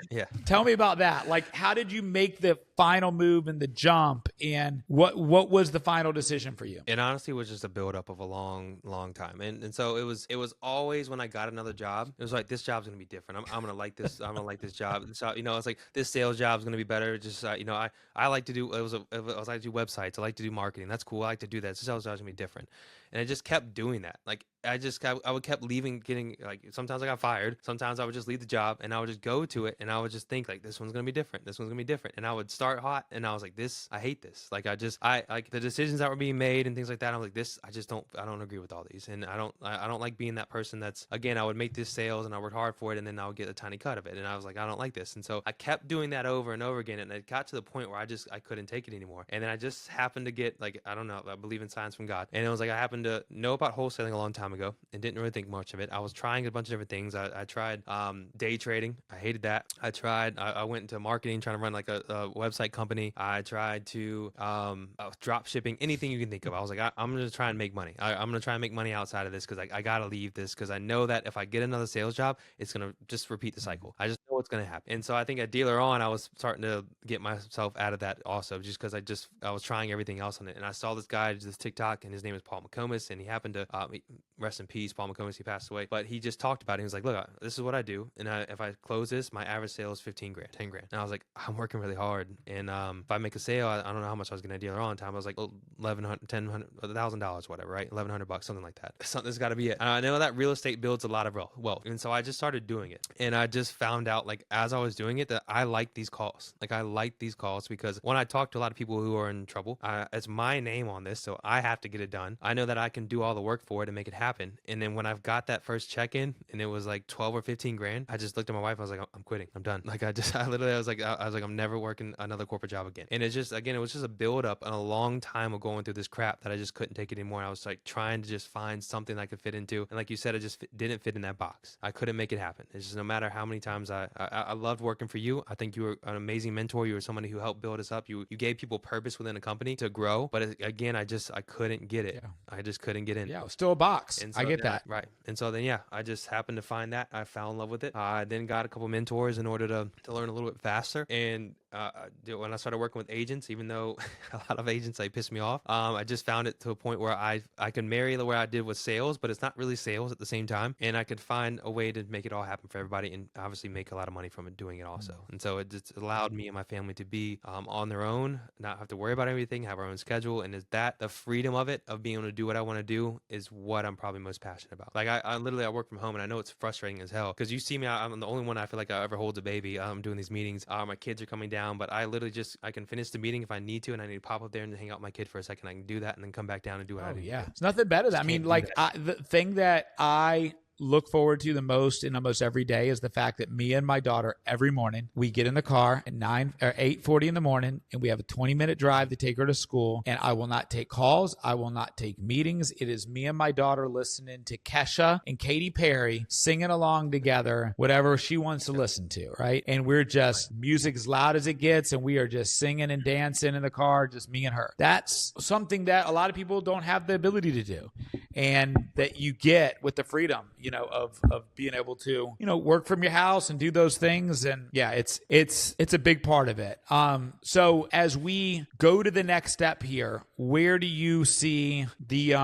Yeah. Tell me about that. Like, how did you make the final move and the jump, and what was the final decision for you? It honestly was just a buildup of a long time. And so it was always when I got another job, it was like, this job's going to be different. I'm going to like this. I'm going to like this job. So, it's like, this sales job's going to be better. Just, I like to do, I like to do websites. I like to do marketing. That's cool. I like to do that. This sales job's going to be different. And I just kept doing that. Like, I would kept leaving, getting, like, sometimes I got fired. Sometimes I would just leave the job and I would just go to it and I would just think, like, this one's going to be different. This one's going to be different. And I would start hot and I was like, I hate this. Like, I like the decisions that were being made and things like that. I'm like, I don't agree with all these. And I don't like being that person that's, again, I would make this sales and I worked hard for it and then I would get a tiny cut of it. And I was like, I don't like this. And so I kept doing that over and over again. And it got to the point where I couldn't take it anymore. And then I just happened to get, like, I don't know, I believe in signs from God. And it was like, I happened to know about wholesaling a long time ago and didn't really think much of it. I was trying a bunch of different things. I tried day trading. I hated that. I went into marketing, trying to run like a website company. I tried to drop shipping, anything you can think of. I was like, I'm going to try and make money. I'm going to try and make money outside of this because I got to leave this because I know that if I get another sales job, it's going to just repeat the cycle. I just know what's going to happen. And so I think at Dealer On, I was starting to get myself out of that also just because I was trying everything else on it. And I saw this guy, this TikTok, and his name is Paul McComas, and he happened to, rest in peace, Paul McComas, he passed away, but he just talked about it. He was like, look, this is what I do. And if I close this, my average sale is 15 grand, 10 grand. And I was like, I'm working really hard. And if I make a sale, I don't know how much I was going to Dealer On time. I was like, $1,100, $1,000, $1,000, whatever, right? $1,100, something like that. Something's got to be it. And I know that real estate builds a lot of wealth. And so I just started doing it. And I just found out, like, as I was doing it, that I like these calls. Like, I like these calls because when I talk to a lot of people who are in trouble, it's my name on this, so I have to get it done. I know that I can do all the work for it and make it happen. And then when I've got that first check-in and it was like 12 or 15 grand, I just looked at my wife. I was like, I'm quitting. I'm done. Like, I was like, I'm never working another corporate job again. And it's just, again, it was just a build-up and a long time of going through this crap that I just couldn't take it anymore. I was like trying to just find something I could fit into. And like you said, it just didn't fit in that box. I couldn't make it happen. It's just, no matter how many times I loved working for you. I think you were an amazing mentor. You were somebody who helped build us up. You gave people purpose within a company to grow. But again, I couldn't get it. Yeah. I just couldn't get in. Yeah, it was still a box. And so I get that. Right. And so then, I just happened to find that. I fell in love with it. I then got a couple mentors in order to learn a little bit faster. And when I started working with agents, even though a lot of agents, they piss me off, I just found it to a point where I could marry where I did with sales, but it's not really sales at the same time. And I could find a way to make it all happen for everybody and obviously make a lot of money from it doing it also. And so it just allowed me and my family to be on their own, not have to worry about everything, have our own schedule. And is that the freedom of it, of being able to do what I want to do, is what I'm probably most passionate about. Like, I literally work from home, and I know it's frustrating as hell because you see me, I'm the only one I feel like I ever holds a baby. I'm doing these meetings. My kids are coming down, but I literally I can finish the meeting if I need to, and I need to pop up there and hang out with my kid for a second. I can do that and then come back down and do what I do. Yeah. It's nothing better than that. I mean, like, the thing that I look forward to the most in almost every day is the fact that me and my daughter, every morning, we get in the car at 8:40 in the morning, and we have a 20-minute drive to take her to school. And I will not take calls. I will not take meetings. It is me and my daughter listening to Kesha and Katy Perry singing along together, whatever she wants to listen to, right? And we're just, music as loud as it gets, and we are just singing and dancing in the car, just me and her. That's something that a lot of people don't have the ability to do. and that you get with the freedom, of being able to, work from your house and do those things. And yeah, it's a big part of it. So as we go to the next step here, where do you see the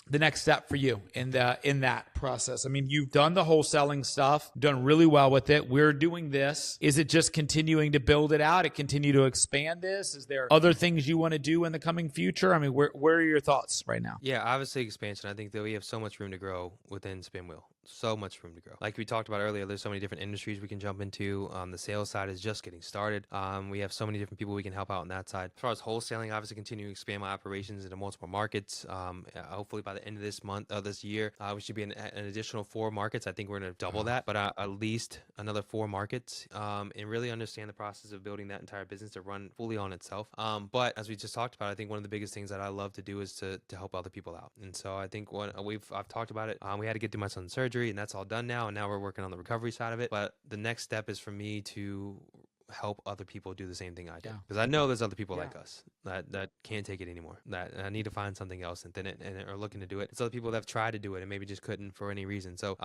next step for you in that process? I mean, you've done the wholesaling stuff, done really well with it. We're doing this. Is it just continuing to build it out? Continue to expand this? Is there other things you want to do in the coming future? I mean, where are your thoughts right now? Yeah, obviously expansion. I think that we have so much room to grow within Spinwheel. So much room to grow. Like we talked about earlier, there's so many different industries we can jump into. The sales side is just getting started. We have so many different people we can help out on that side. As far as wholesaling, obviously continue to expand my operations into multiple markets. Hopefully by the end of this year, we should be in an additional 4 markets. I think we're going to double that, but at least another 4 markets, and really understand the process of building that entire business to run fully on itself. But as we just talked about, I think one of the biggest things that I love to do is to help other people out. And so I think I've talked about it. We had to get through my son's surgery, and that's all done now. And now we're working on the recovery side of it. But the next step is for me to help other people do the same thing I did, because I know there's other people like us that can't take it anymore, that I need to find something else and are looking to do it. It's other people that have tried to do it and maybe just couldn't for any reason. So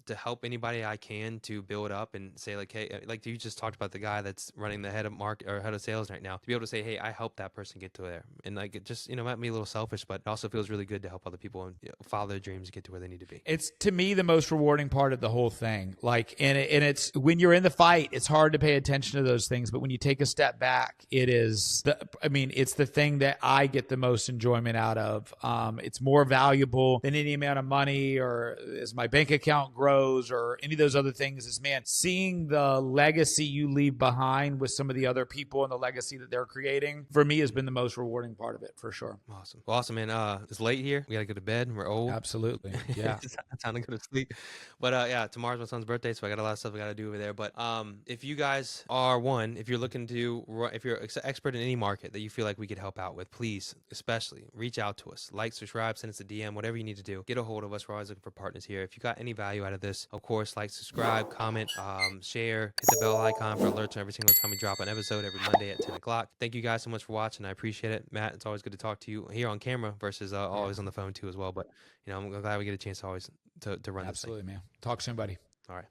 to help anybody I can to build up and say like, hey, like you just talked about the guy that's running the head of sales right now, to be able to say, hey, I helped that person get to there, and like it just might be a little selfish, but it also feels really good to help other people and follow their dreams and get to where they need to be. It's, to me, the most rewarding part of the whole thing. Like, and it's when you're in the fight, it's hard to pay attention to those things, but when you take a step back, it's the thing that I get the most enjoyment out of. It's more valuable than any amount of money, or as my bank account grows, or any of those other things. Is, man, seeing the legacy you leave behind with some of the other people and the legacy that they're creating, for me, has been the most rewarding part of it, for sure. Awesome, man. It's late here. We gotta go to bed. We're old. Absolutely. Yeah. It's time to go to sleep. But yeah, tomorrow's my son's birthday, so I got a lot of stuff I gotta do over there. But if you guys are if you're looking to, if you're an expert in any market that you feel like we could help out with, please, especially reach out to us. Like, subscribe, send us a DM, whatever you need to do. Get a hold of us. We're always looking for partners here. If you got any value out of this, of course, like, subscribe, comment, share, hit the bell icon for alerts every single time we drop an episode every Monday at 10 o'clock. Thank you guys so much for watching. I appreciate it. Matt, it's always good to talk to you here on camera versus always on the phone too as well. But I'm glad we get a chance to always to run Absolutely, this thing. man. Talk soon, buddy. All right.